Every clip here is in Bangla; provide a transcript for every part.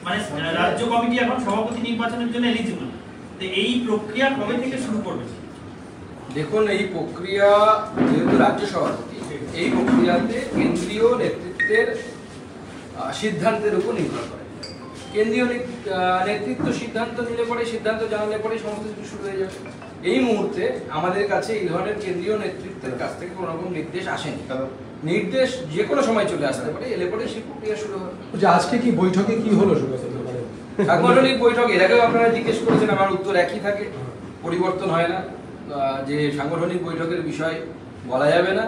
মানে রাজ্য কমিটি এখন সভাপতি নির্বাচনের জন্য এলিজিবল, তো এই প্রক্রিয়া কবে থেকে শুরু করবে? দেখুন, এই প্রক্রিয়া যেহেতু রাজ্য সভাপতি, এই প্রক্রিয়াতে কেন্দ্রীয় নেতৃত্বের সিদ্ধান্তের উপর নির্ভর করে। কেন্দ্রীয় নেতৃত্ব সিদ্ধান্ত নিলে পরে, সিদ্ধান্ত জানালে পরে সমস্ত কিছু শুরু হয়ে যাবে। এই মুহূর্তে আমাদের কাছে এই ধরনের কেন্দ্রীয় নেতৃত্বের কাছ থেকে কোনো রকম নির্দেশ আসেনি। নির্দেশ যে কোনো সময় চলে আসতে পারে, এলে পরে সেই প্রক্রিয়া শুরু হবে। আজকে কি বৈঠকে কি হলো? সাংগঠনিক বৈঠক এর আগেও আপনারা জিজ্ঞেস করেছেন, আমার উত্তর একই থাকে, পরিবর্তন হয় না। যে সাংগঠনিক বৈঠকের বিষয় বলা যাবে না।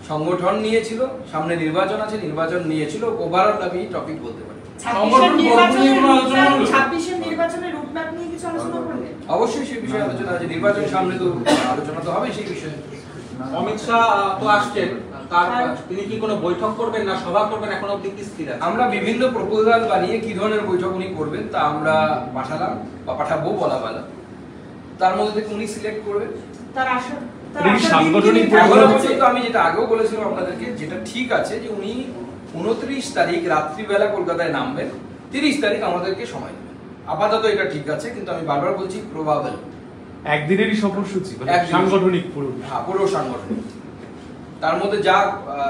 সংগঠন নিয়েছিল, সামনে নির্বাচন আছে, নির্বাচন নিয়েছিল, ওভারঅল আমি টপিক বলতে পারি। অবশ্যই সেই বিষয়ে আলোচনা আছে, নির্বাচন সামনে তো আলোচনা তো হবে সেই বিষয়ে। অমিত শাহ তো আসছেন, তিনি কি কোনো বৈঠক করবেন না সভা করবেন এখনো অবধি কি স্থির আছে? আমরা বিভিন্ন প্রপোজাল বানিয়ে কি ধরনের বৈঠক উনি করবেন তা আমরা পাঠালাম বা পাঠাবো বলা বলা, তার মধ্যে থেকে উনি সিলেক্ট করবেন। আমি যেটা আগেও বলেছিলাম আপনাদেরকে, যেটা ঠিক আছে যে উনি 29 তারিখ রাত্রিবেলা কলকাতায় নামবেন, 30 তারিখ আমাদেরকে সময় দেবেন। আপাতত এটা ঠিক আছে, কিন্তু আমি বারবার বলছি প্রবাবল। একদিনেরই সফরসূচি, সাংগঠনিক পুরো সাংগঠনিক। তার মধ্যে যা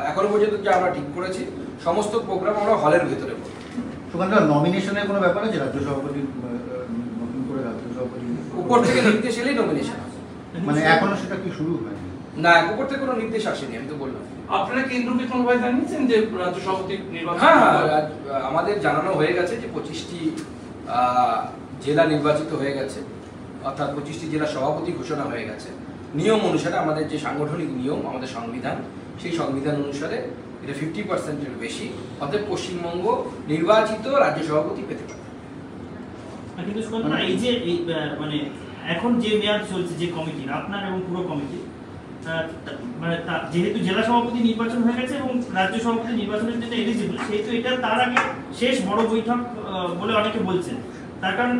এখনো পর্যন্ত যা আমরা ঠিক করেছি সমস্ত প্রোগ্রাম আমরা হলের ভেতরে করব। সুকান্ত, নমিনেশনের কোনো ব্যাপার আছে? রাজ্য সভাপতি নতুন করে রাজ্য সভাপতি উপর থেকে নির্দেশ এলেই নমিনেশন, মানে এখনো সেটা কি শুরু হয়নি? না, উপর থেকে কোনো নির্দেশ আসেনি, আমি তো বললাম। আপনারা কেন্দ্রকে কোনোভাবে জানিয়েছেন যে রাজ্য সভাপতি নির্বাচন? হ্যাঁ, আমাদের জানানো হয়ে গেছে যে 25টি জেলা নির্বাচিত হয়ে গেছে, অর্থাৎ 25টি জেলা সভাপতি ঘোষণা হয়ে গেছে। নিয়ম অনুসারে আমাদের যে সাংগঠনিক নিয়ম, আমাদের সংবিধান, সেই সংবিধান অনুসারে এটা 50%-এর বেশি, অর্থাৎ পশ্চিমবঙ্গ নির্বাচিত রাজ্য সভাপতি পেতে পারে। কিন্তু এই যে মানে এখন যে মেয়াদ চলছে যে কমিটির, আপনার এবং পুরো কমিটি, মানে যেহেতু জেলা সভাপতি নির্বাচন হয়ে গেছে এবং রাজ্য সভাপতি নির্বাচনের জন্য এলিজিবল, সেহেতু এটা তার আগে শেষ বড় বৈঠক বলে অনেকে বলছেন। তার কারণ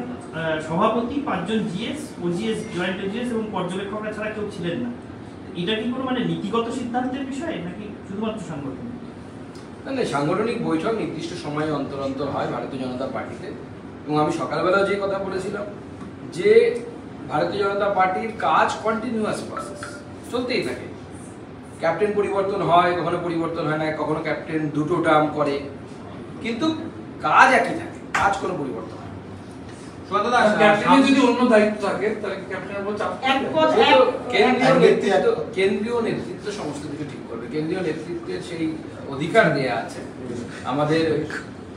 সভাপতি 5 জন জিএস, ওজিএস, জয়েন্ট ওজিএস এবং পর্যবেক্ষকরা ছাড়া কেউ ছিলেন না। এটা কি কোনো মানে নীতিগত সিদ্ধান্তের বিষয় নাকি শুধুমাত্র সাংগঠনিক? না, সাংগঠনিক বৈঠক নির্দিষ্ট সময়ে অন্তর অন্তর হয় ভারতীয় জনতা পার্টিতে। এবং আমি সকালবেলা যে কথা বলেছিলাম যে ভারতীয় জনতা পার্টির কাজ কন্টিনিউয়াস প্রসেস, চলতেই থাকে। ক্যাপ্টেন পরিবর্তন হয়, কখনো পরিবর্তন হয় না, কখনো ক্যাপ্টেন 2টো টার্ম করে, কিন্তু কাজ একই থাকে, কাজ কোনো পরিবর্তন হয় না। ক্যাপ্টেনের যদি অন্য দায়িত্ব থাকে তাহলে ক্যাপ্টেনের উপর চাপ, কেন্দ্রীয় নেতৃত্ব সমস্ত কিছু ঠিক করবে। কেন্দ্রীয় নেতৃত্বের সেই অধিকার দেয়া আছে, আমাদের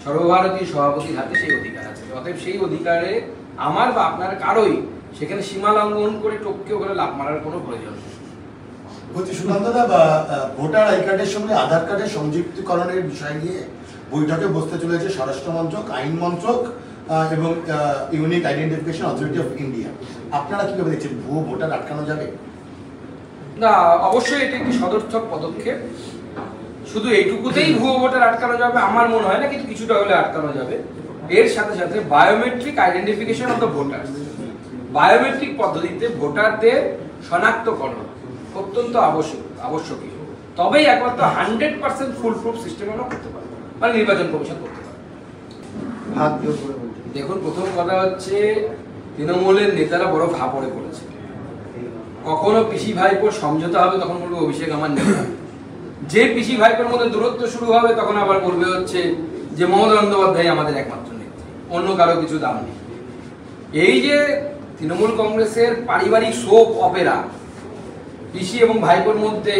সর্বভারতীয় সভাপতির হাতে সেই অধিকার আছে। অতএব সেই অধিকারে আমার বা আপনার কারোই সেখানে সীমা লঙ্ঘন করে টপকে ওখানে লাভ মারার কোনো প্রয়োজন নেই। বলছি সুকান্তদা, বা ভোটার আই কার্ডের সঙ্গে আধার কার্ডের সংযুক্তিকরণের বিষয় নিয়ে বৈঠকে বসতে চলেছে স্বরাষ্ট্র মন্ত্রক, আইন মন্ত্রক এবং unique identification authority of India. আপনারা কিভাবে দেখছেন, ভুয়ো ভোটার আটকানো যাবে? না, অবশ্যই এটা একটি সদর্থক পদক্ষেপ। শুধু এইটুকুতেই ভুয়ো ভোটার আটকানো যাবে আমার মনে হয় না, কিন্তু কিছুটা হলে আটকানো যাবে। এর সাথে সাথে biometric identification of the voter, biometric পদ্ধতিতে ভোটারদের শনাক্তকরণ অত্যন্ত আবশ্যকীয়। তবেই একমাত্র 100% ফুল প্রুফ সিস্টেম আমরা করতে পারবো, মানে নির্বাচন কমিশন করতে পারবে। দেখুন, প্রথম কথা হচ্ছে তৃণমূলের নেতারা বড় ফাঁপড়ে পড়েছে। কখনো পিসি ভাইপোর সমঝোতা হবে তখন বলবে অভিষেক আমার নেতা, যে পিসি ভাইপোর মধ্যে দূরত্ব শুরু হবে তখন আবার বলবে হচ্ছে যে মমতা বন্দ্যোপাধ্যায় আমাদের একমাত্র নেত্রী, অন্য কারো কিছু দাম নেই। এই যে তৃণমূল কংগ্রেসের পারিবারিক সোপ অপেরা, পিসি এবং ভাইপোর মধ্যে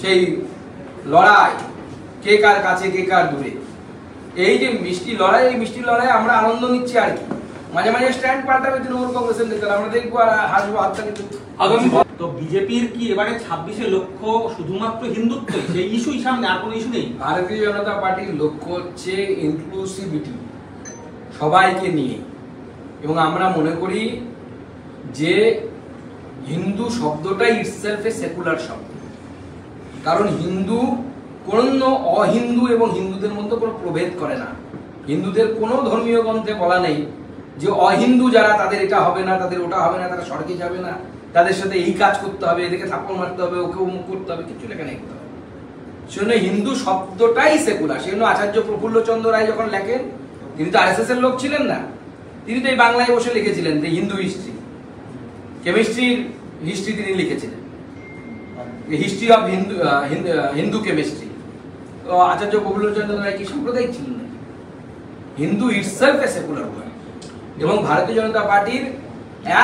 সেই লড়াই, কে কার কাছে কে কার দূরে, এই যে মিষ্টি লড়াই, এই মিষ্টি লড়াই আমরা আনন্দ নিচ্ছি। আর কি মাঝে মাঝে স্ট্যান্ড পাল্টাবে তৃণমূল কংগ্রেসের নেতারা, আমরা দেখবো আর হাসবো, হাতটা কিন্তু আগামী। তো বিজেপির কি এবারে 26-এ লক্ষ্য শুধুমাত্র হিন্দুত্ব, সেই ইস্যুই সামনে, আর কোনো ইস্যু নেই? ভারতীয় জনতা পার্টির লক্ষ্য হচ্ছে ইনক্লুসিভিটি, সবাইকে নিয়ে। এবং আমরা মনে করি যে হিন্দু শব্দটাই ইটসেলফ এ সেকুলার শব্দ। কারণ হিন্দু কোনো অহিন্দু এবং হিন্দুদের মধ্যে কোনো প্রভেদ করে না। হিন্দুদের কোনো ধর্মীয় গ্রন্থে বলা নেই যে অহিন্দু যারা তাদের এটা হবে না, তাদের ওটা হবে না, তারা স্বর্গে যাবে না, তাদের সাথে এই কাজ করতে হবে, এদেরকে থাপ্পড় মারতে হবে, ওকে অমুক করতে হবে, কিছু লেখা নেই। সেজন্য হিন্দু শব্দটাই সেকুলার। সেজন্য আচার্য প্রফুল্লচন্দ্র রায় যখন লেখেন তিনি তো আরএসএস এর লোক ছিলেন না, তিনি তো এই বাংলায় বসে লিখেছিলেন যে হিন্দু হিস্ট্রি, কেমিস্ট্রির হিস্ট্রি তিনি লিখেছিলেন, হিস্ট্রি অফ হিন্দু কেমিস্ট্রি। তো আচার্য প্রফুল্লচন্দ্র রায় কি সাম্প্রদায়িক ছিলেন না? Hindu itself a secular word. এবং ভারতীয় জনতা পার্টির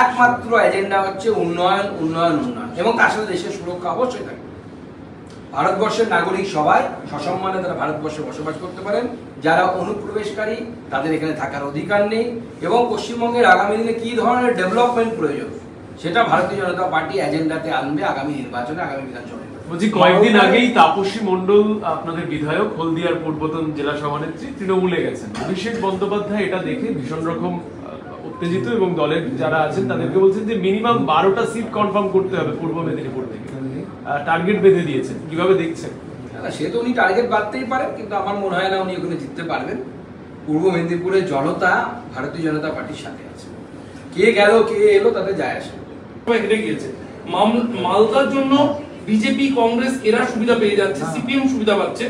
একমাত্র এজেন্ডা হচ্ছে উন্নয়ন, উন্নয়ন, উন্নয়ন, এবং তার সাথে দেশের সুরক্ষা অবশ্যই থাকবে। ভারতবর্ষের নাগরিক সবাই সসম্মানে তারা ভারতবর্ষে বসবাস করতে পারেন। যারা অনুপ্রবেশকারী তাদের এখানে থাকার অধিকার নেই। এবং পশ্চিমবঙ্গের আগামী দিনে কি ধরনের ডেভেলপমেন্ট প্রয়োজন সেটা ভারতীয় জনতা পার্টি এজেন্ডাতে আনবে আগামী নির্বাচনে, আগামী বিধানসভা। বলছি, কয়েকদিন আগেই তাপসী মণ্ডল আপনাদের বিধায়ক, হলদিয়ার পূর্বতন জেলা সভানেত্রী, তৃণমূলে গেছেন। অভিষেক বন্দ্যোপাধ্যায় এটা দেখে ভীষণ রকম উত্তেজিত এবং দলের যারা আছেন তাদেরকে বলছেন যে মিনিমাম 12টা সিট কনফার্ম করতে হবে পূর্ব মেদিনীপুর থেকে, টার্গেট বেঁধে দিয়েছেন। কিভাবে দেখছেন? সে তো উনি টার্গেট বাঁধতেই পারেন, কিন্তু আমার মনে হয় না উনি ওখানে জিততে পারবেন। পূর্ব মেদিনীপুরের জনতা ভারতীয় জনতা পার্টির সাথে আছে। কে গেল কে এলো তাতে যায় আসে। হেরে গিয়েছে মালদার জন্য বিজেপি, কংগ্রেস এরা সুবিধা পেয়ে যাচ্ছে, সিপিএম সুবিধা পাচ্ছে।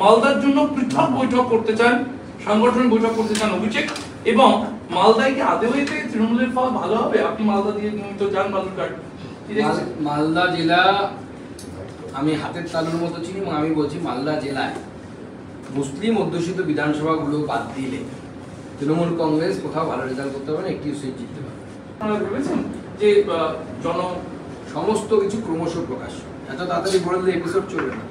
মালদার জন্য পৃথক বৈঠক করতে চান, সাংগঠনিক বৈঠক করতে চান অভিষেক। এবং মালদায় কি আদৌ এতে তৃণমূলের ফল ভালো হবে? আপনি মালদা দিয়ে নিয়মিত যান, বালুরঘাট। মালদা জেলা আমি হাতের তালুর মতো চিনি, এবং আমি বলছি মালদা জেলায় মুসলিম অধ্যুষিত বিধানসভাগুলো বাদ দিলে তৃণমূল কংগ্রেস কোথাও ভালো রেজাল্ট করতে পারে, একটি সিট জিততে পারে। আপনারা ভেবেছেন যে সমস্ত কিছু ক্রমশ প্রকাশ, এত তাড়াতাড়ি বলে দিলে এপিসোড চলবে না।